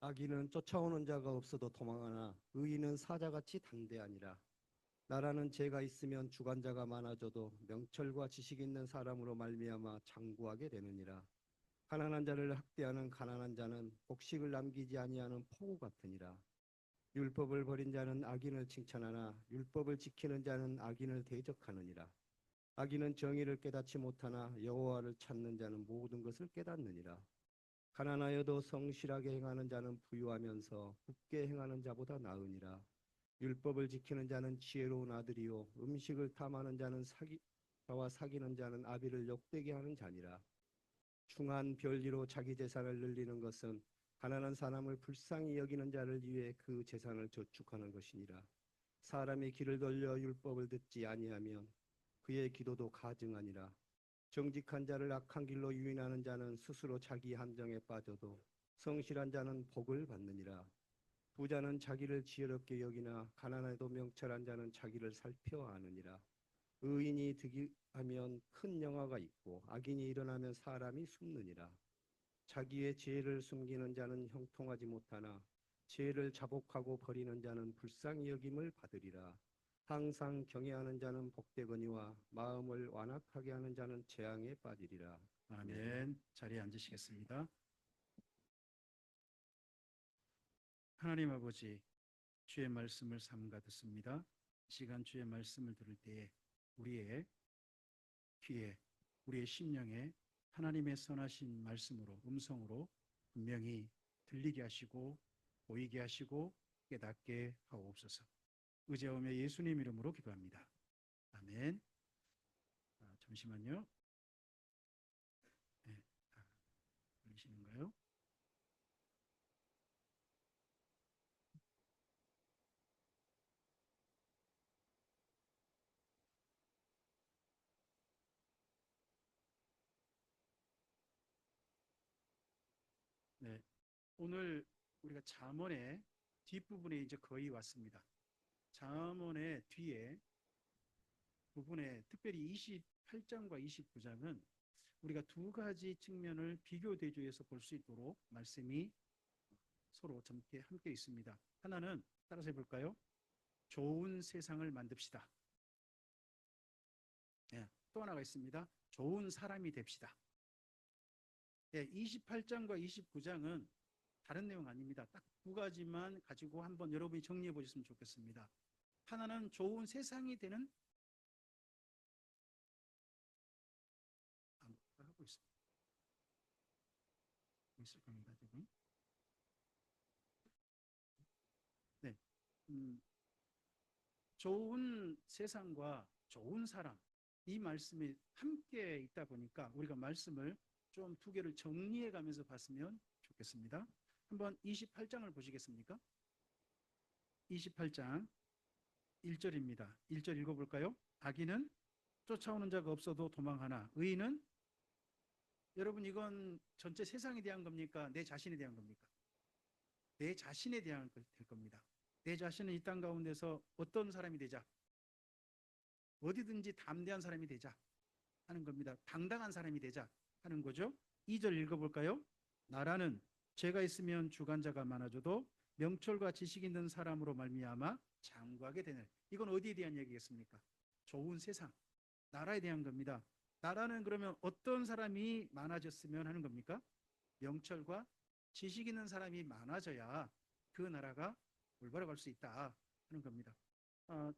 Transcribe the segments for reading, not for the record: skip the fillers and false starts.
악인은 쫓아오는 자가 없어도 도망하나 의인은 사자같이 당대하니라. 나라는 죄가 있으면 주관자가 많아져도 명철과 지식 있는 사람으로 말미암아 장구하게 되느니라. 가난한 자를 학대하는 가난한 자는 곡식을 남기지 아니하는 포구 같으니라. 율법을 버린 자는 악인을 칭찬하나 율법을 지키는 자는 악인을 대적하느니라. 악인은 정의를 깨닫지 못하나 여호와를 찾는 자는 모든 것을 깨닫느니라. 가난하여도 성실하게 행하는 자는 부유하면서 굳게 행하는 자보다 나으니라. 율법을 지키는 자는 지혜로운 아들이요 음식을 탐하는 자는 자와 사귀는 자는 아비를 욕되게 하는 자니라. 충한 별리로 자기 재산을 늘리는 것은 가난한 사람을 불쌍히 여기는 자를 위해 그 재산을 저축하는 것이니라. 사람이 귀를 돌려 율법을 듣지 아니하면 그의 기도도 가증하니라. 정직한 자를 악한 길로 유인하는 자는 스스로 자기 함정에 빠져도 성실한 자는 복을 받느니라. 부자는 자기를 지혜롭게 여기나 가난해도 명철한 자는 자기를 살펴 아느니라. 의인이 득하면 큰 영화가 있고 악인이 일어나면 사람이 숨느니라. 자기의 죄를 숨기는 자는 형통하지 못하나 죄를 자복하고 버리는 자는 불쌍히 여김을 받으리라. 항상 경외하는 자는 복되거니와 마음을 완악하게 하는 자는 재앙에 빠지리라. 아멘. 아멘. 자리에 앉으시겠습니다. 하나님 아버지, 주의 말씀을 삼가 듣습니다. 이 시간 주의 말씀을 들을 때에 우리의 귀에, 우리의 심령에 하나님의 선하신 말씀으로, 음성으로 분명히 들리게 하시고 보이게 하시고 깨닫게 하옵소서. 의지하오며 예수님 이름으로 기도합니다. 아멘. 잠시만요. 네, 들리시는가요? 네, 오늘 우리가 잠언의 뒷부분에 이제 거의 왔습니다. 잠언의 뒤에 부분에 특별히 28장과 29장은 우리가 두 가지 측면을 비교 대조해서 볼 수 있도록 말씀이 서로 함께 있습니다. 하나는 따라서 해볼까요? 좋은 세상을 만듭시다. 네, 또 하나가 있습니다. 좋은 사람이 됩시다. 네, 28장과 29장은 다른 내용 아닙니다. 딱 두 가지만 가지고 한번 여러분이 정리해 보셨으면 좋겠습니다. 하나는 좋은 세상이 되는 하고 있을 겁니다. 지금. 네, 좋은 세상과 좋은 사람 이 말씀이 함께 있다 보니까 우리가 말씀을 좀 두 개를 정리해 가면서 봤으면 좋겠습니다. 한번 28장을 보시겠습니까? 28장 1절입니다. 1절 읽어볼까요? 악인은 쫓아오는 자가 없어도 도망하나 의인은, 여러분 이건 전체 세상에 대한 겁니까? 내 자신에 대한 겁니까? 내 자신에 대한 될 겁니다. 내 자신은 이 땅 가운데서 어떤 사람이 되자, 어디든지 담대한 사람이 되자 하는 겁니다. 당당한 사람이 되자 하는 거죠. 2절 읽어볼까요? 나라는 죄가 있으면 주관자가 많아져도 명철과 지식 있는 사람으로 말미암아 장구하게 되는, 이건 어디에 대한 얘기겠습니까? 좋은 세상, 나라에 대한 겁니다. 나라는 그러면 어떤 사람이 많아졌으면 하는 겁니까? 명철과 지식 있는 사람이 많아져야 그 나라가 올바로 갈 수 있다 하는 겁니다.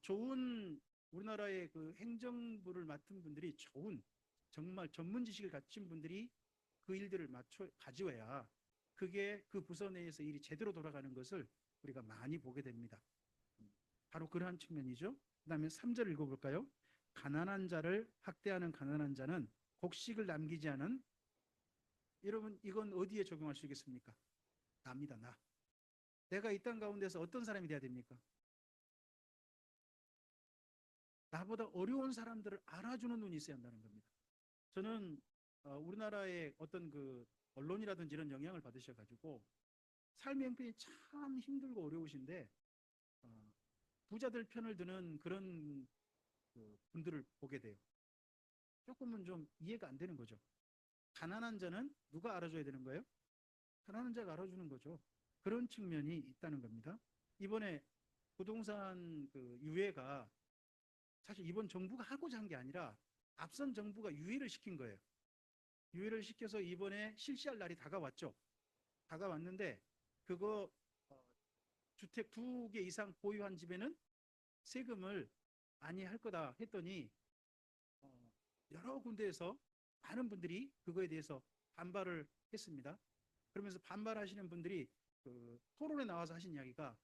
좋은 우리나라의 그 행정부를 맡은 분들이 좋은 정말 전문 지식을 갖춘 분들이 그 일들을 가져야 그게 그 부서 내에서 일이 제대로 돌아가는 것을 우리가 많이 보게 됩니다. 바로 그러한 측면이죠. 그 다음에 3절 읽어볼까요? 가난한 자를 학대하는 가난한 자는 곡식을 남기지 않은, 여러분 이건 어디에 적용할 수 있겠습니까? 나입니다. 나. 내가 이 땅 가운데서 어떤 사람이 돼야 됩니까? 나보다 어려운 사람들을 알아주는 눈이 있어야 한다는 겁니다. 저는 우리나라의 어떤 그 언론이라든지 이런 영향을 받으셔가지고 삶의 형편이 참 힘들고 어려우신데 부자들 편을 드는 그런 그 분들을 보게 돼요. 조금은 좀 이해가 안 되는 거죠. 가난한 자는 누가 알아줘야 되는 거예요? 가난한 자가 알아주는 거죠. 그런 측면이 있다는 겁니다. 이번에 부동산 그 유예가 사실 이번 정부가 하고자 한 게 아니라 앞선 정부가 유예를 시킨 거예요. 유예를 시켜서 이번에 실시할 날이 다가왔죠. 다가왔는데 그거 주택 2개 이상 보유한 집에는 세금을 많이 할 거다 했더니 여러 군데에서 많은 분들이 그거에 대해서 반발을 했습니다. 그러면서 반발하시는 분들이 그 토론에 나와서 하신 이야기가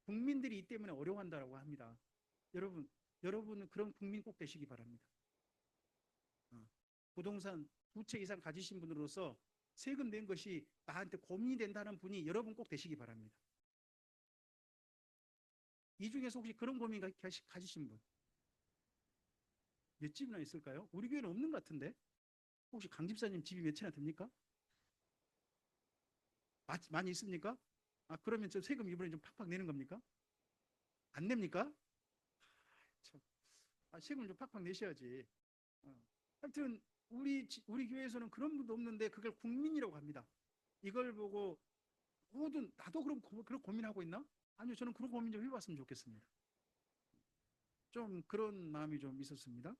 국민들이 이 때문에 어려워한다라고 합니다. 여러분은 그런 국민 꼭 되시기 바랍니다. 부동산 2채 이상 가지신 분으로서 세금 낸 것이 나한테 고민이 된다는 분이 여러분 꼭 되시기 바랍니다. 이 중에서 혹시 그런 고민 가지신 분 몇 집이나 있을까요? 우리 교회는 없는 것 같은데. 혹시 강 집사님 집이 몇 채나 됩니까? 많이 있습니까? 그러면 저 세금 이번에 좀 팍팍 내는 겁니까? 안 냅니까? 세금 좀 팍팍 내셔야지. 하여튼 우리 교회에서는 그런 분도 없는데 그걸 국민이라고 합니다. 이걸 보고 모든 나도 그런 고민하고 있나? 아니요, 저는 그런 고민 좀 해봤으면 좋겠습니다. 좀 그런 마음이 좀 있었습니다.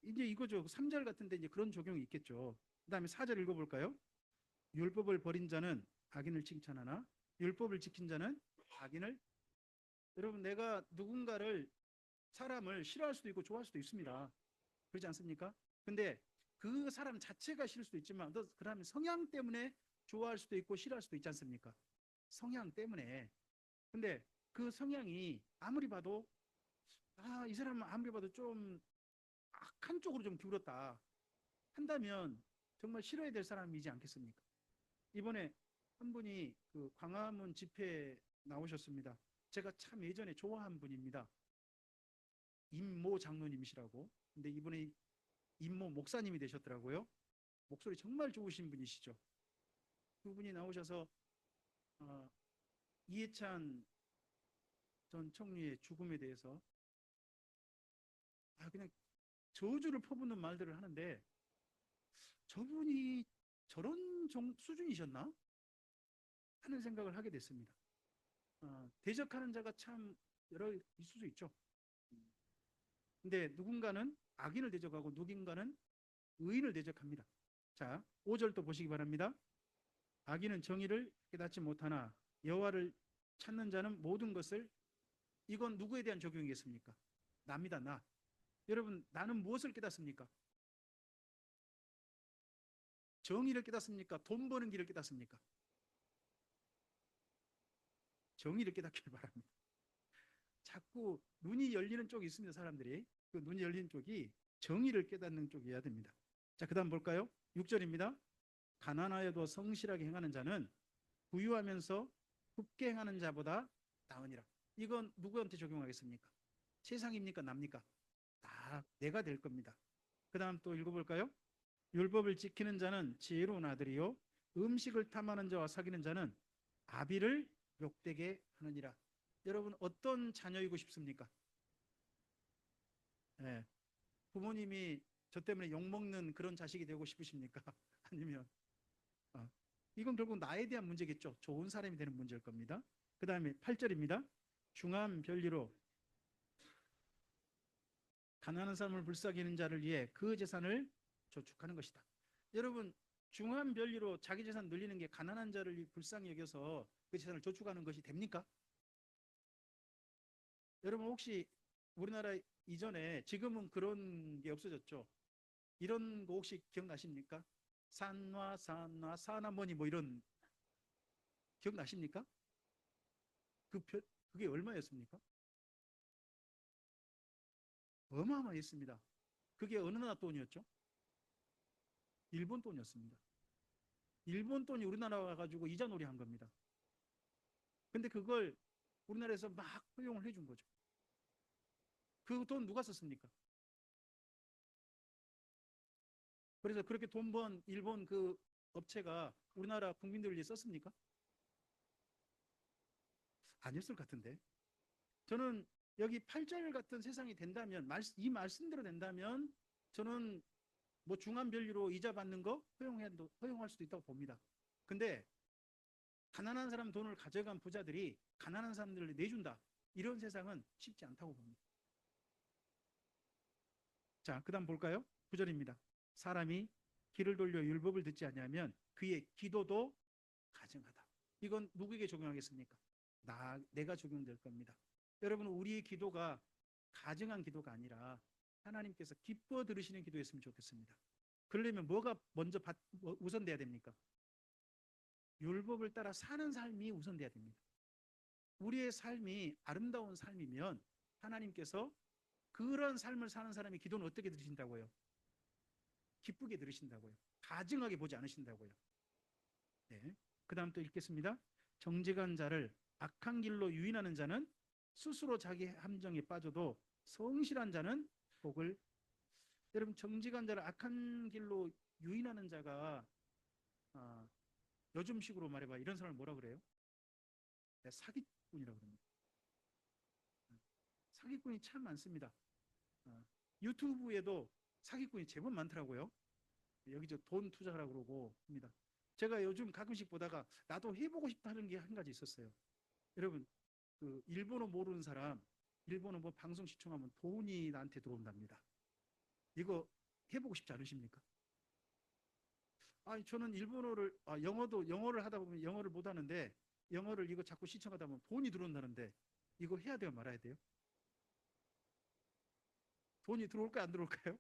이제 이거죠. 3절 같은데 이제 그런 적용이 있겠죠. 그다음에 4절 읽어볼까요? 율법을 버린 자는 악인을 칭찬하나 율법을 지킨 자는 악인을. 여러분, 내가 누군가를 사람을 싫어할 수도 있고 좋아할 수도 있습니다. 그렇지 않습니까? 근데 그 사람 자체가 싫을 수도 있지만 그 다음에 성향 때문에 좋아할 수도 있고 싫어할 수도 있지 않습니까? 성향 때문에. 근데 그 성향이 아무리 봐도 이 사람은 아무리 봐도 좀 악한 쪽으로 좀 기울었다 한다면 정말 싫어야 될 사람이지 않겠습니까? 이번에 한 분이 그 광화문 집회 나오셨습니다. 제가 참 예전에 좋아한 분입니다. 임모 장로님이시라고. 근데 이번에 임모 목사님이 되셨더라고요. 목소리 정말 좋으신 분이시죠. 그분이 나오셔서 이해찬 전 총리의 죽음에 대해서 그냥 저주를 퍼붓는 말들을 하는데 저분이 저런 수준이셨나 하는 생각을 하게 됐습니다. 대적하는 자가 참 여러 있을 수 있죠. 근데 누군가는 악인을 대적하고 누군가는 의인을 대적합니다. 자, 5절도 보시기 바랍니다. 악인은 정의를 깨닫지 못하나 여호와를 찾는 자는 모든 것을. 이건 누구에 대한 적용이겠습니까? 나입니다. 나. 여러분, 나는 무엇을 깨닫습니까? 정의를 깨닫습니까? 돈 버는 길을 깨닫습니까? 정의를 깨닫기를 바랍니다. 자꾸 눈이 열리는 쪽이 있습니다. 사람들이 그 눈이 열리는 쪽이 정의를 깨닫는 쪽이어야 됩니다. 자, 그 다음 볼까요? 6절입니다. 가난하여도 성실하게 행하는 자는 부유하면서 굽게 행하는 자보다 나으니라. 이건 누구한테 적용하겠습니까? 세상입니까? 납니까? 다 내가 될 겁니다. 그 다음 또 읽어볼까요? 율법을 지키는 자는 지혜로운 아들이요 음식을 탐하는 자와 사귀는 자는 아비를 욕되게 하느니라. 여러분, 어떤 자녀이고 싶습니까? 네. 부모님이 저 때문에 욕먹는 그런 자식이 되고 싶으십니까? 아니면 이건 결국 나에 대한 문제겠죠. 좋은 사람이 되는 문제일 겁니다. 그 다음에 8절입니다. 중한 별리로 가난한 사람을 불쌍히는 자를 위해 그 재산을 저축하는 것이다. 여러분, 중한 별리로 자기 재산 늘리는 게 가난한 자를 불쌍히 여겨서 그 재산을 저축하는 것이 됩니까? 여러분, 혹시 우리나라 이전에, 지금은 그런 게 없어졌죠. 이런 거 혹시 기억나십니까? 산화 사나머니 뭐 이런 기억나십니까? 그게 얼마였습니까? 어마어마했습니다. 그게 어느 나라 돈이었죠? 일본 돈이었습니다. 일본 돈이 우리나라 와가지고 이자놀이 한 겁니다. 근데 그걸 우리나라에서 막 허용을 해준 거죠. 그 돈 누가 썼습니까? 그래서 그렇게 돈 번 일본 그 업체가 우리나라 국민들을 위해 썼습니까? 아니었을 것 같은데. 저는 여기 8절 같은 세상이 된다면, 이 말씀대로 된다면 저는 뭐 중한 별리로 이자 받는 거 허용할 수도 있다고 봅니다. 근데 가난한 사람 돈을 가져간 부자들이 가난한 사람들을 내준다. 이런 세상은 쉽지 않다고 봅니다. 자, 그다음 볼까요? 9절입니다. 사람이 귀를 돌려 율법을 듣지 아니하면 그의 기도도 가증하다. 이건 누구에게 적용하겠습니까? 내가 적용될 겁니다. 여러분, 우리의 기도가 가증한 기도가 아니라 하나님께서 기뻐 들으시는 기도였으면 좋겠습니다. 그러려면 뭐가 먼저 우선돼야 됩니까? 율법을 따라 사는 삶이 우선돼야 됩니다. 우리의 삶이 아름다운 삶이면 하나님께서 그런 삶을 사는 사람의 기도는 어떻게 들으신다고요? 기쁘게 들으신다고요. 가증하게 보지 않으신다고요. 네. 그 다음 또 읽겠습니다. 정직한 자를 악한 길로 유인하는 자는 스스로 자기 함정에 빠져도 성실한 자는 복을. 여러분, 정직한 자를 악한 길로 유인하는 자가 요즘식으로 말해봐 이런 사람을 뭐라 그래요? 사기꾼이라고 그럽니다. 사기꾼이 참 많습니다. 유튜브에도 사기꾼이 제법 많더라고요. 여기저 돈 투자하라고 그러고 합니다. 제가 요즘 가끔씩 보다가 나도 해보고 싶다는 게 한 가지 있었어요. 여러분, 그 일본어 모르는 사람 일본어 뭐 방송 시청하면 돈이 나한테 들어온답니다. 이거 해보고 싶지 않으십니까? 아니, 저는 일본어를 영어를 하다 보면 영어를 못 하는데 영어를 이거 자꾸 시청하다 보면 돈이 들어온다는데 이거 해야 돼요, 말아야 돼요? 돈이 들어올까요, 안 들어올까요?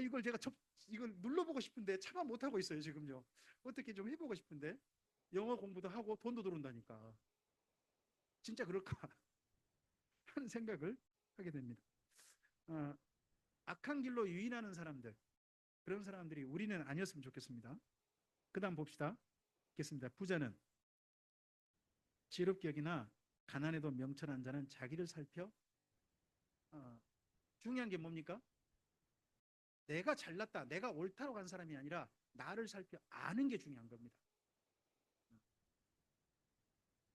이걸 제가 이걸 눌러보고 싶은데 차마 못 하고 있어요, 지금요. 어떻게 좀 해보고 싶은데 영어 공부도 하고 돈도 들어온다니까 진짜 그럴까 하는 생각을 하게 됩니다. 악한 길로 유인하는 사람들, 그런 사람들이 우리는 아니었으면 좋겠습니다. 그 다음 봅시다. 읽겠습니다. 부자는 지혜롭게 여기나 가난해도 명철한 자는 자기를 살펴. 중요한 게 뭡니까? 내가 잘났다, 내가 옳다로 간 사람이 아니라 나를 살펴 아는 게 중요한 겁니다.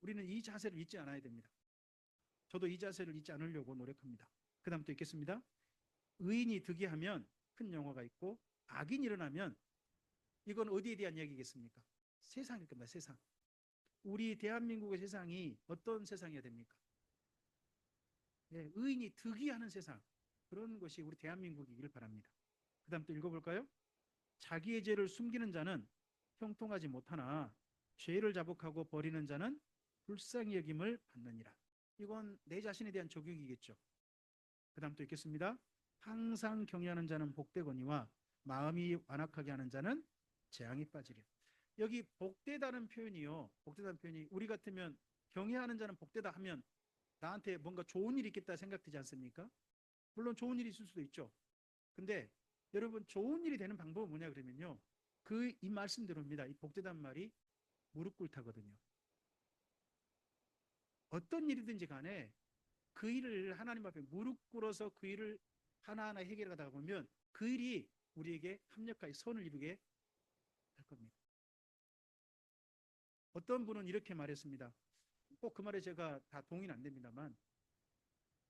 우리는 이 자세를 잊지 않아야 됩니다. 저도 이 자세를 잊지 않으려고 노력합니다. 그 다음 또 읽겠습니다. 의인이 득이하면 큰 영화가 있고 악인이 일어나면, 이건 어디에 대한 이야기겠습니까? 세상일 겁니다. 세상. 우리 대한민국의 세상이 어떤 세상이어야 됩니까? 네, 의인이 득이하는 세상, 그런 것이 우리 대한민국이길 바랍니다. 그 다음 또 읽어볼까요? 자기의 죄를 숨기는 자는 형통하지 못하나 죄를 자복하고 버리는 자는 불쌍히 여김을 받느니라. 이건 내 자신에 대한 적용이겠죠. 그 다음 또 읽겠습니다. 항상 경외하는 자는 복되거니와 마음이 완악하게 하는 자는 재앙에 빠지려. 여기 복되다는 표현이요. 복되다는 표현이 우리 같으면 경외하는 자는 복되다 하면 나한테 뭔가 좋은 일이 있겠다 생각되지 않습니까? 물론 좋은 일이 있을 수도 있죠. 근데 여러분, 좋은 일이 되는 방법은 뭐냐 그러면요. 이 말씀대로입니다. 이 복되다는 말이 무릎 꿇다거든요. 어떤 일이든지 간에 그 일을 하나님 앞에 무릎 꿇어서 그 일을 하나하나 해결하다 보면 그 일이 우리에게 합력하여 선을 이루게 할 겁니다. 어떤 분은 이렇게 말했습니다. 꼭 그 말에 제가 다 동의는 안 됩니다만,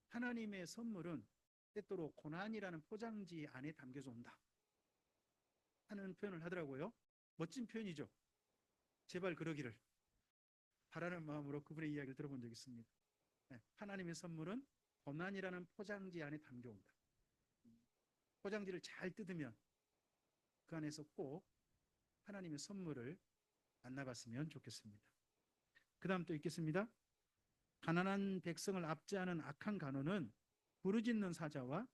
하나님의 선물은 때때로 고난이라는 포장지 안에 담겨져 온다 하는 표현을 하더라고요. 멋진 표현이죠. 제발 그러기를 바라는 마음으로 그분의 이야기를 들어본 적이 있습니다. 네, 하나님의 선물은 고난이라는 포장지 안에 담겨온다. 포장지를 잘 뜯으면 그 안에서 꼭 하나님의 선물을 만나봤으면 좋겠습니다. 그 다음 또 읽겠습니다. 가난한 백성을 압제하는 악한 간호는 부르짖는 사자와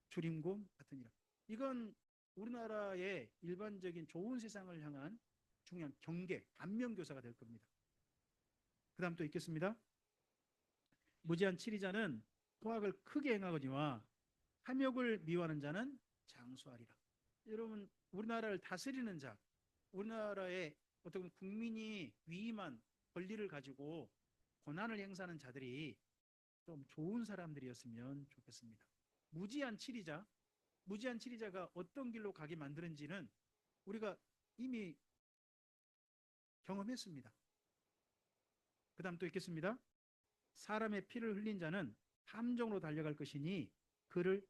주림곰 같으니라. 이건 우리나라의 일반적인 좋은 세상을 향한 중요한 경계, 안면교사가 될 겁니다. 그 다음 또 읽겠습니다. 무지한 치리자는 포악을 크게 행하거니와 탐욕을 미워하는 자는 장수하리라. 여러분, 우리나라를 다스리는 자, 우리나라의 어떤 국민이 위임한 권리를 가지고 권한을 행사하는 자들이 좀 좋은 사람들이었으면 좋겠습니다. 무지한 치리자가 어떤 길로 가게 만드는지는 우리가 이미 경험했습니다. 그 다음 또 읽겠습니다. 사람의 피를 흘린 자는 함정으로 달려갈 것이니 그를.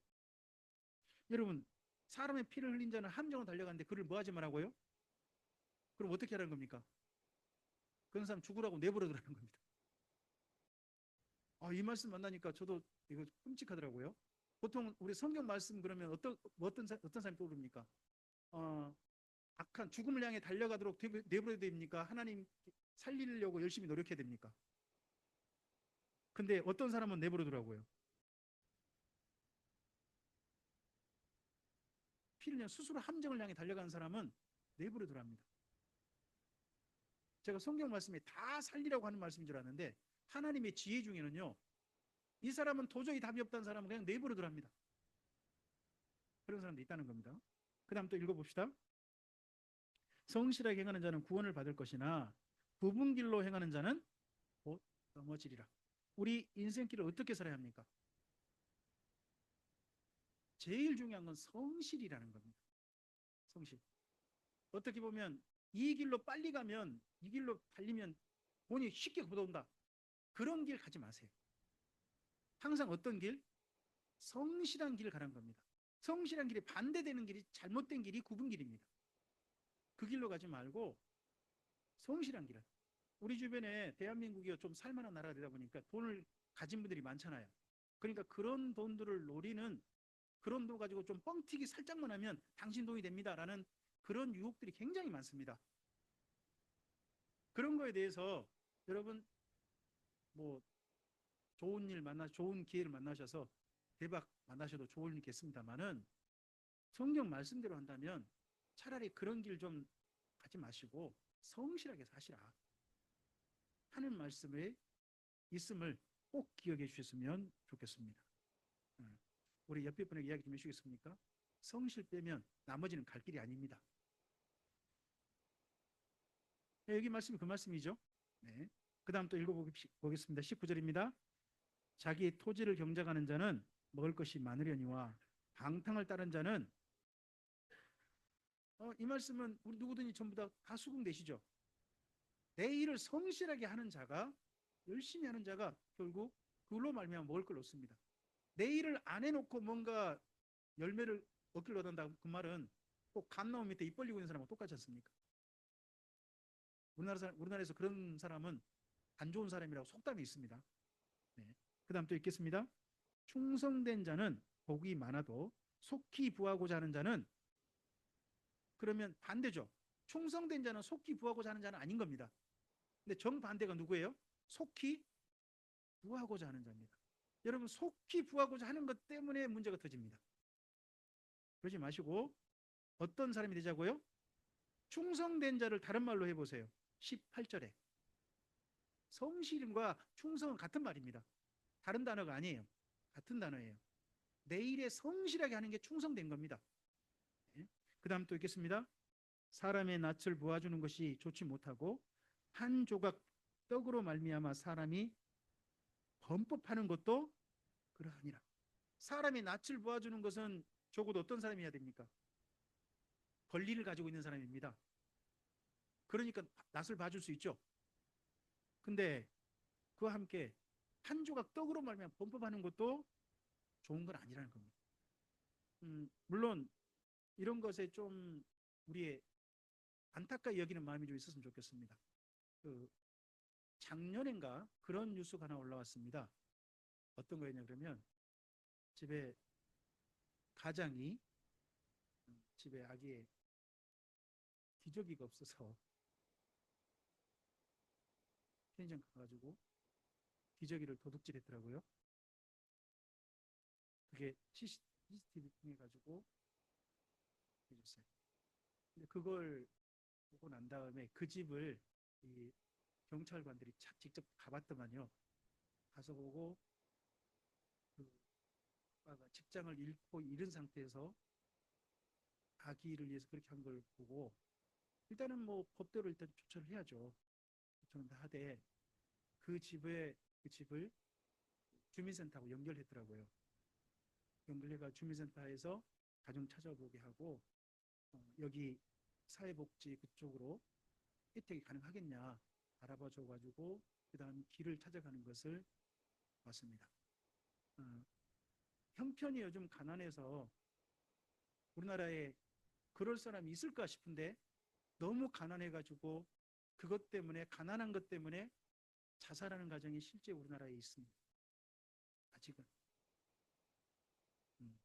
여러분, 사람의 피를 흘린 자는 함정으로 달려가는데 그를 뭐 하지 말라고요? 그럼 어떻게 하라는 겁니까? 그런 사람 죽으라고 내버려두라는 겁니다. 이 말씀 만나니까 저도 이거 끔찍하더라고요. 보통 우리 성경 말씀 그러면 어떤 사람이 떠오릅니까? 악한 죽음을 향해 달려가도록 내버려야 됩니까? 하나님 살리려고 열심히 노력해야 됩니까? 근데 어떤 사람은 내버려두라고요. 피를 그냥 스스로 함정을 향해 달려가는 사람은 내버려두랍니다. 제가 성경 말씀에 다 살리라고 하는 말씀인 줄 아는데 하나님의 지혜 중에는요, 이 사람은 도저히 답이 없다는 사람은 그냥 내버려두랍니다. 그런 사람도 있다는 겁니다. 그 다음 또 읽어봅시다. 성실하게 행하는 자는 구원을 받을 것이나 굽은 길로 행하는 자는 곧 넘어지리라. 우리 인생길을 어떻게 살아야 합니까? 제일 중요한 건 성실이라는 겁니다. 성실. 어떻게 보면 이 길로 빨리 가면, 이 길로 달리면 돈이 쉽게 걷어온다, 그런 길 가지 마세요. 항상 어떤 길? 성실한 길 가는 겁니다. 성실한 길이 반대되는 길이, 잘못된 길이 굽은 길입니다. 그 길로 가지 말고 성실한 길을. 우리 주변에 대한민국이 좀 살만한 나라가 되다 보니까 돈을 가진 분들이 많잖아요. 그러니까 그런 돈들을 노리는, 그런 돈 가지고 좀 뻥튀기 살짝만 하면 당신 돈이 됩니다라는 그런 유혹들이 굉장히 많습니다. 그런 거에 대해서 여러분 뭐 좋은 기회를 만나셔서 대박 만나셔도 좋을 일 있겠습니다만은, 성경 말씀대로 한다면 차라리 그런 길 좀 가지 마시고 성실하게 사시라 하는 말씀에 있음을 꼭 기억해 주셨으면 좋겠습니다. 우리 옆에 분에게 이야기 좀 해주시겠습니까? 성실 빼면 나머지는 갈 길이 아닙니다. 여기 말씀이 그 말씀이죠. 네. 그 다음 또 읽어보겠습니다. 19절입니다. 자기 토지를 경작하는 자는 먹을 것이 많으려니와 방탕을 따른 자는, 이 말씀은 우리 누구든지 전부 다 수긍되시죠? 내 일을 성실하게 하는 자가, 열심히 하는 자가 결국 그걸로 말미암아 먹을 걸 얻습니다. 내 일을 안 해놓고 뭔가 열매를 얻기를 얻는다, 그 말은 꼭 감나무 밑에 입 벌리고 있는 사람하고 똑같지 않습니까? 우리나라에서 그런 사람은 안 좋은 사람이라고 속담이 있습니다. 네. 그 다음 또 읽겠습니다. 충성된 자는 복이 많아도 속히 부하고자 하는 자는, 그러면 반대죠. 충성된 자는 속히 부하고자 하는 자는 아닌 겁니다. 근데 정반대가 누구예요? 속히 부하고자 하는 자입니다. 여러분, 속히 부하고자 하는 것 때문에 문제가 터집니다. 그러지 마시고 어떤 사람이 되자고요? 충성된 자를 다른 말로 해보세요. 18절에 성실과 충성은 같은 말입니다. 다른 단어가 아니에요. 같은 단어예요. 내 일에 성실하게 하는 게 충성된 겁니다. 네. 그 다음 또 읽겠습니다. 사람의 낯을 보아주는 것이 좋지 못하고 한 조각 떡으로 말미암아 사람이 범법하는 것도 그러하니라. 사람의 낯을 보아주는 것은 적어도 어떤 사람이어야 됩니까? 권리를 가지고 있는 사람입니다. 그러니까 낯을 봐줄 수 있죠. 근데 그와 함께 한 조각 떡으로 말미암아 범법하는 것도 좋은 건 아니라는 겁니다. 물론 이런 것에 좀 우리의 안타까이 여기는 마음이 좀 있었으면 좋겠습니다. 작년인가 그런 뉴스가 하나 올라왔습니다. 어떤 거였냐 그러면, 집에 가장이 집에 아기의 기저귀가 없어서 편의점 가가지고 기저귀를 도둑질했더라고요. 그게 CCTV 통해 가지고 해줬어요. 근데 그걸 보고 난 다음에 그 집을 이 경찰관들이 직접 가봤더만요. 가서 보고 그 아빠가 직장을 잃은 상태에서 아기를 위해서 그렇게 한 걸 보고, 일단은 뭐 법대로 일단 조처를 해야죠. 조처는 다 하되 그 집을 주민센터하고 연결했더라고요. 연결해가 주민센터에서 가정 찾아보게 하고, 여기 사회복지 그쪽으로 혜택이 가능하겠냐 알아봐 줘가지고 그 다음 길을 찾아가는 것을 봤습니다. 형편이 요즘 가난해서 우리나라에 그럴 사람이 있을까 싶은데 너무 가난해가지고 그것 때문에, 가난한 것 때문에 자살하는 가정이 실제 우리나라에 있습니다. 아직은. 음.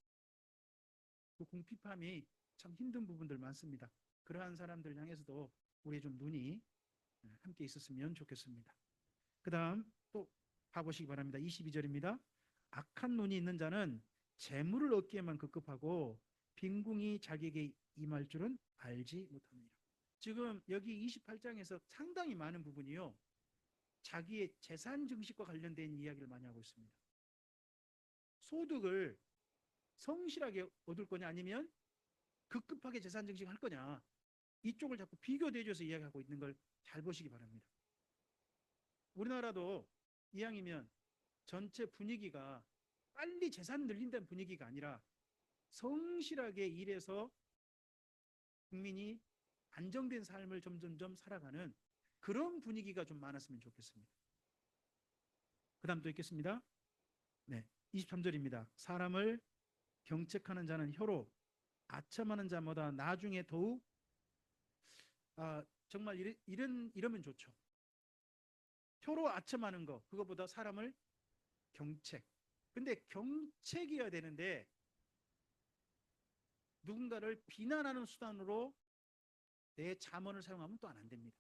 그 궁핍함이 참 힘든 부분들 많습니다. 그러한 사람들 향해서도 우리 좀 눈이 함께 있었으면 좋겠습니다. 그 다음 또 봐보시기 바랍니다. 22절입니다. 악한 눈이 있는 자는 재물을 얻기에만 급급하고 빈궁이 자기에게 임할 줄은 알지 못합니다. 지금 여기 28장에서 상당히 많은 부분이요, 자기의 재산 증식과 관련된 이야기를 많이 하고 있습니다. 소득을 성실하게 얻을 거냐, 아니면 급급하게 재산 증식할 거냐, 이쪽을 자꾸 비교대조해서 이야기하고 있는 걸 잘 보시기 바랍니다. 우리나라도 이왕이면 전체 분위기가 빨리 재산 늘린다는 분위기가 아니라 성실하게 일해서 국민이 안정된 삶을 점점점 살아가는 그런 분위기가 좀 많았으면 좋겠습니다. 그 다음 또 있겠습니다. 네, 23절입니다. 사람을 경책하는 자는 혀로, 아첨하는 자마다 나중에 더욱 정말 이러면 좋죠. 혀로 아첨하는 거, 그거보다 사람을 경책. 근데 경책이어야 되는데 누군가를 비난하는 수단으로 내 잠언을 사용하면 또 안 됩니다.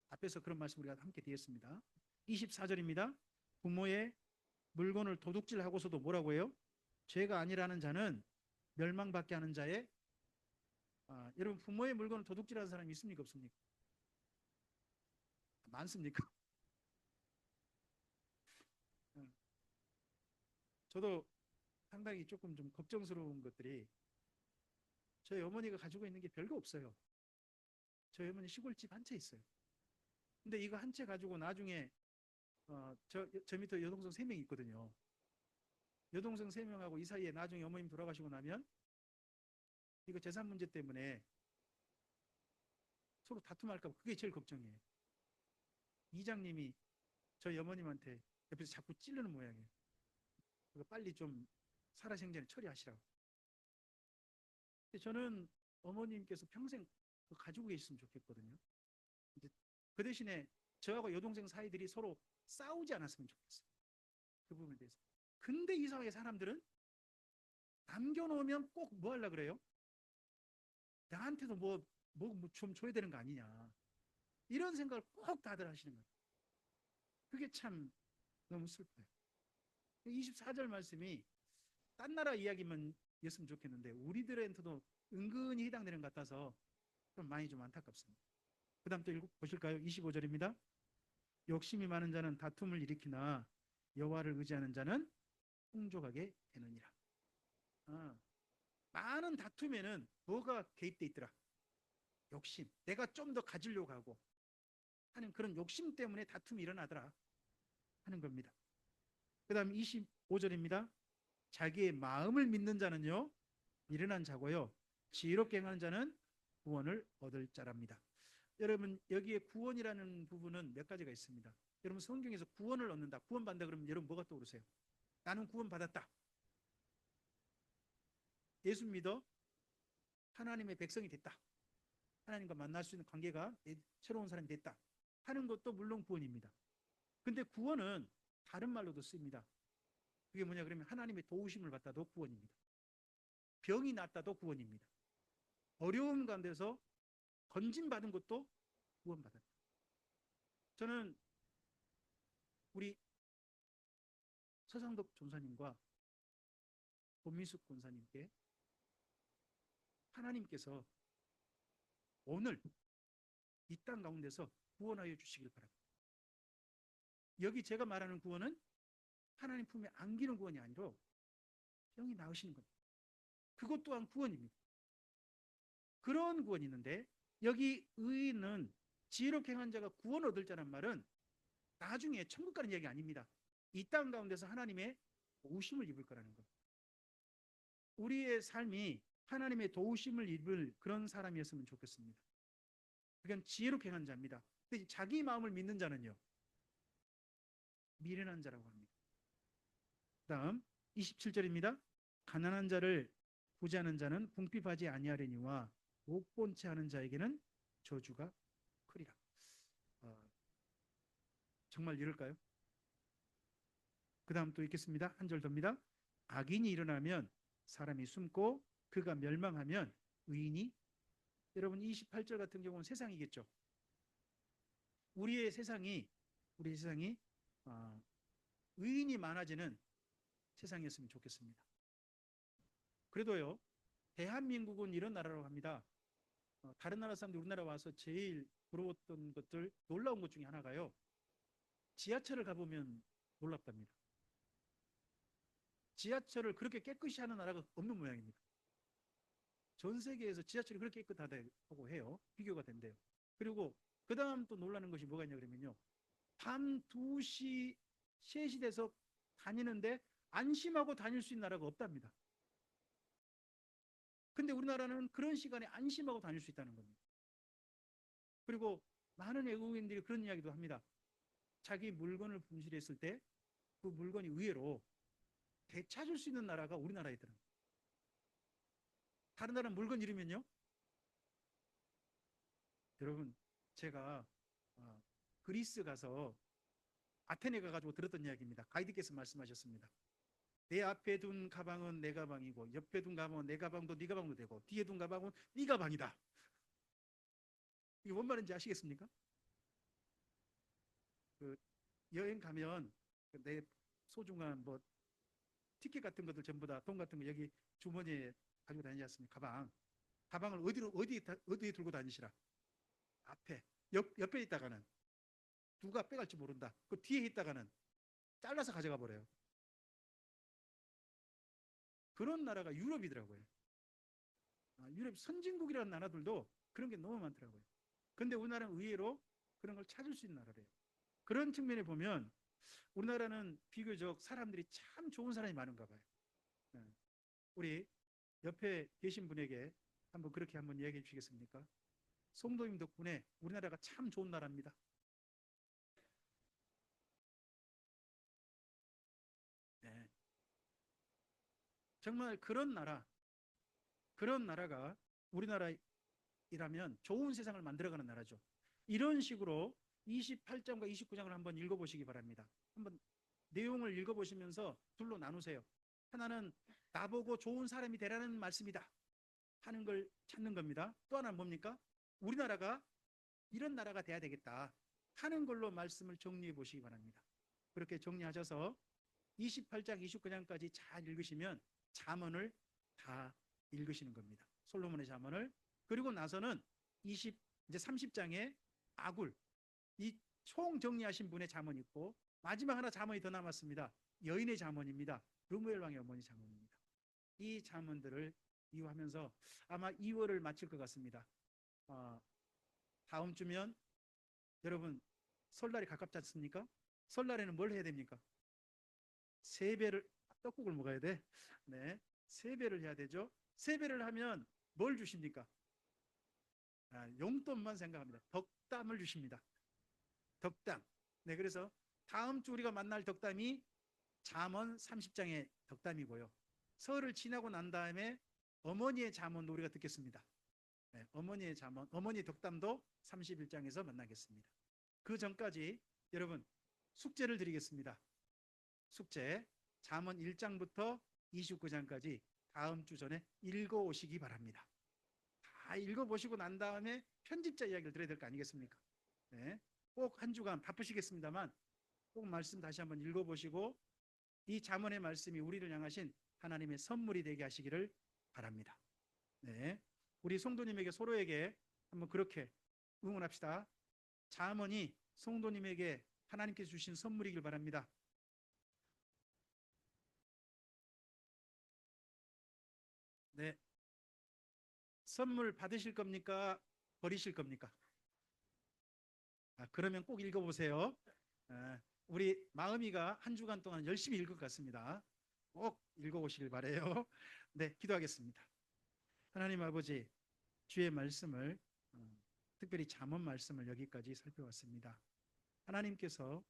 앞에서 그런 말씀 우리가 함께 드렸습니다. 24절입니다. 부모의 물건을 도둑질하고서도 뭐라고 해요? 죄가 아니라는 자는 멸망받게 하는 자의 여러분, 부모의 물건을 도둑질하는 사람이 있습니까, 없습니까? 많습니까? 저도 상당히 조금 좀 걱정스러운 것들이, 저희 어머니가 가지고 있는 게 별거 없어요. 저희 어머니 시골집 한 채 있어요. 근데 이거 한 채 가지고 나중에 저 밑에 여동생 3명 있거든요. 여동생 3명하고 이 사이에 나중에 어머님 돌아가시고 나면 이거 재산 문제 때문에 서로 다툼할까 봐, 그게 제일 걱정이에요. 이장님이 저희 어머님한테 옆에서 자꾸 찌르는 모양이에요. 그거 빨리 좀 살아생전에 처리하시라고. 근데 저는 어머님께서 평생 그거 가지고 계셨으면 좋겠거든요. 이제 그 대신에 저하고 여동생 사이들이 서로 싸우지 않았으면 좋겠어요. 그 부분에 대해서. 근데 이 사회의 사람들은 남겨놓으면 꼭 뭐 하려고 그래요? 나한테도 뭐 좀 줘야 되는 거 아니냐, 이런 생각을 꼭 다들 하시는 거예요. 그게 참 너무 슬퍼요. 24절 말씀이 딴 나라 이야기만 였으면 좋겠는데 우리들한테도 은근히 해당되는 것 같아서 좀 많이 좀 안타깝습니다. 그 다음 또 보실까요? 25절입니다. 욕심이 많은 자는 다툼을 일으키나 여호와를 의지하는 자는 풍족하게 되느니라. 많은 다툼에는 뭐가 개입돼 있더라? 욕심. 내가 좀 더 가지려고 하고 하는 그런 욕심 때문에 다툼이 일어나더라 하는 겁니다. 그 다음 25절입니다. 자기의 마음을 믿는 자는요, 미련한 자고요, 지혜롭게 행하는 자는 구원을 얻을 자랍니다. 여러분, 여기에 구원이라는 부분은 몇 가지가 있습니다. 여러분, 성경에서 구원을 얻는다, 구원받는다 그러면 여러분 뭐가 떠오르세요? 나는 구원받았다, 예수 믿어 하나님의 백성이 됐다, 하나님과 만날 수 있는 관계가 새로운 사람이 됐다 하는 것도 물론 구원입니다. 근데 구원은 다른 말로도 쓰입니다. 그게 뭐냐 그러면 하나님의 도우심을 받다도 구원입니다. 병이 낫다도 구원입니다. 어려움 가운데서 건진받은 것도 구원받았다. 저는 우리 서상덕 전사님과 권민숙 권사님께 하나님께서 오늘 이 땅 가운데서 구원하여 주시길 바랍니다. 여기 제가 말하는 구원은 하나님 품에 안기는 구원이 아니라 병이 나으시는 겁니다. 그것 또한 구원입니다. 그런 구원이 있는데 여기 의인은 지혜롭게 행한 자가 구원 얻을 자란 말은 나중에 천국 가는 이야기 아닙니다. 이 땅 가운데서 하나님의 도우심을 입을 거라는 것. 우리의 삶이 하나님의 도우심을 입을 그런 사람이었으면 좋겠습니다. 그건 지혜롭게 행한 자입니다. 근데 자기 마음을 믿는 자는요, 미련한 자라고 합니다. 다음 27절입니다. 가난한 자를 구제하는 자는 궁핍하지 아니하려니와 못 본 채 하는 자에게는 저주가 크리라. 정말 이럴까요? 그 다음 또 읽겠습니다. 한 절 더입니다. 악인이 일어나면 사람이 숨고 그가 멸망하면 의인이, 여러분 28절 같은 경우는 세상이겠죠. 우리의 세상이 어, 의인이 많아지는 세상이었으면 좋겠습니다. 그래도요, 대한민국은 이런 나라라고 합니다. 다른 나라 사람들이 우리나라 와서 제일 부러웠던 것들, 놀라운 것 중에 하나가요, 지하철을 가보면 놀랍답니다. 지하철을 그렇게 깨끗이 하는 나라가 없는 모양입니다. 전 세계에서 지하철이 그렇게 깨끗하다고 해요. 비교가 된대요. 그리고 그 다음 또 놀라는 것이 뭐가 있냐 그러면요, 밤 2시, 3시 돼서 다니는데 안심하고 다닐 수 있는 나라가 없답니다. 근데 우리나라는 그런 시간에 안심하고 다닐 수 있다는 겁니다. 그리고 많은 외국인들이 그런 이야기도 합니다. 자기 물건을 분실했을 때 그 물건이 의외로 되찾을 수 있는 나라가 우리나라이더라고요. 다른 나라 물건 잃으면요, 여러분 제가 그리스 가서 아테네 가가지고 들었던 이야기입니다. 가이드께서 말씀하셨습니다. 내 앞에 둔 가방은 내 가방이고 옆에 둔 가방은 내 가방도 네 가방도 되고 뒤에 둔 가방은 네 가방이다. 이게 뭔 말인지 아시겠습니까? 그 여행 가면 내 소중한 뭐 티켓 같은 것들 전부 다 돈 같은 거 여기 주머니에 가지고 다니지 않습니까? 가방을 어디에 들고 다니시라. 앞에, 옆에 있다가는 누가 빼갈지 모른다. 그 뒤에 있다가는 잘라서 가져가 버려요. 그런 나라가 유럽이더라고요. 유럽 선진국이라는 나라들도 그런 게 너무 많더라고요. 근데 우리나라는 의외로 그런 걸 찾을 수 있는 나라래요. 그런 측면에 보면 우리나라는 비교적 사람들이 참 좋은 사람이 많은가 봐요. 우리 옆에 계신 분에게 한번 그렇게 한번 이야기해 주시겠습니까? 송도님 덕분에 우리나라가 참 좋은 나라입니다. 네. 정말 그런 나라가 우리나라이라면 좋은 세상을 만들어가는 나라죠. 이런 식으로 28장과 29장을 한번 읽어보시기 바랍니다. 한번 내용을 읽어보시면서 둘로 나누세요. 하나는 나보고 좋은 사람이 되라는 말씀이다 하는 걸 찾는 겁니다. 또 하나는 뭡니까? 우리나라가 이런 나라가 돼야 되겠다 하는 걸로 말씀을 정리해 보시기 바랍니다. 그렇게 정리하셔서 28장, 29장까지 잘 읽으시면 잠언을 다 읽으시는 겁니다. 솔로몬의 잠언을. 그리고 나서는 이제 30장에 아굴, 이 총 정리하신 분의 잠언이 있고 마지막 하나 잠언이 더 남았습니다. 여인의 잠언입니다. 르무엘 왕의 어머니 잠언입니다. 이 잠언들을 이유하면서 아마 2월을 마칠 것 같습니다. 다음 주면 여러분 설날이 가깝지 않습니까? 설날에는 뭘 해야 됩니까? 세배를, 떡국을 먹어야 돼. 네, 세배를 해야 되죠. 세배를 하면 뭘 주십니까? 용돈만 생각합니다. 덕담을 주십니다. 덕담. 네, 그래서 다음 주 우리가 만날 덕담이 잠언 30장의 덕담이고요. 설을 지나고 난 다음에 어머니의 잠언도 우리가 듣겠습니다. 네, 어머니의 잠언, 어머니 덕담도 31장에서 만나겠습니다. 그 전까지 여러분 숙제를 드리겠습니다. 숙제 잠언 1장부터 29장까지 다음 주 전에 읽어오시기 바랍니다. 다 읽어보시고 난 다음에 편집자 이야기를 들어야 될 거 아니겠습니까? 네, 꼭 한 주간 바쁘시겠습니다만 꼭 말씀 다시 한번 읽어보시고 이 잠언의 말씀이 우리를 향하신 하나님의 선물이 되게 하시기를 바랍니다. 네, 우리 성도님에게 서로에게 한번 그렇게 응원합시다. 잠언이 성도님에게 하나님께서 주신 선물이길 바랍니다. 네, 선물 받으실 겁니까? 버리실 겁니까? 그러면 꼭 읽어보세요. 우리 마음이가 한 주간 동안 열심히 읽을 것 같습니다. 꼭 읽어보시길 바래요. 네, 기도하겠습니다. 하나님 아버지, 주의 말씀을 특별히 잠언 말씀을 여기까지 살펴봤습니다. 하나님께서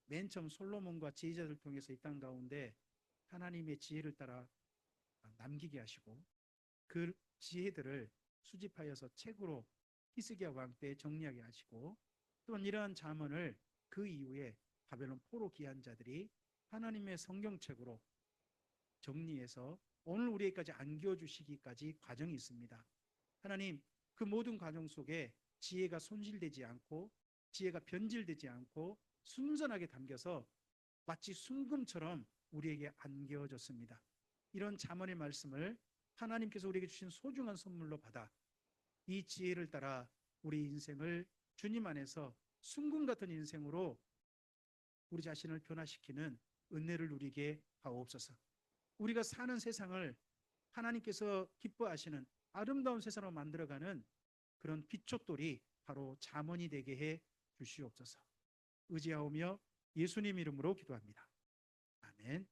맨 처음 솔로몬과 지휘자들 통해서 이 땅 가운데 하나님의 지혜를 따라 남기게 하시고 그 지혜들을 수집하여서 책으로 히스기야 왕 때 정리하게 하시고 또 이러한 잠언을 그 이후에 바벨론 포로 귀한 자들이 하나님의 성경책으로 정리해서 오늘 우리에게까지 안겨주시기까지 과정이 있습니다. 하나님, 그 모든 과정 속에 지혜가 손실되지 않고 지혜가 변질되지 않고 순전하게 담겨서 마치 순금처럼 우리에게 안겨졌습니다. 이런 잠언의 말씀을 하나님께서 우리에게 주신 소중한 선물로 받아 이 지혜를 따라 우리 인생을 주님 안에서 순금 같은 인생으로 우리 자신을 변화시키는 은혜를 누리게 하옵소서. 우리가 사는 세상을 하나님께서 기뻐하시는 아름다운 세상으로 만들어가는 그런 빛촛돌이 바로 잠언이 되게 해 주시옵소서. 의지하오며 예수님 이름으로 기도합니다. 아멘.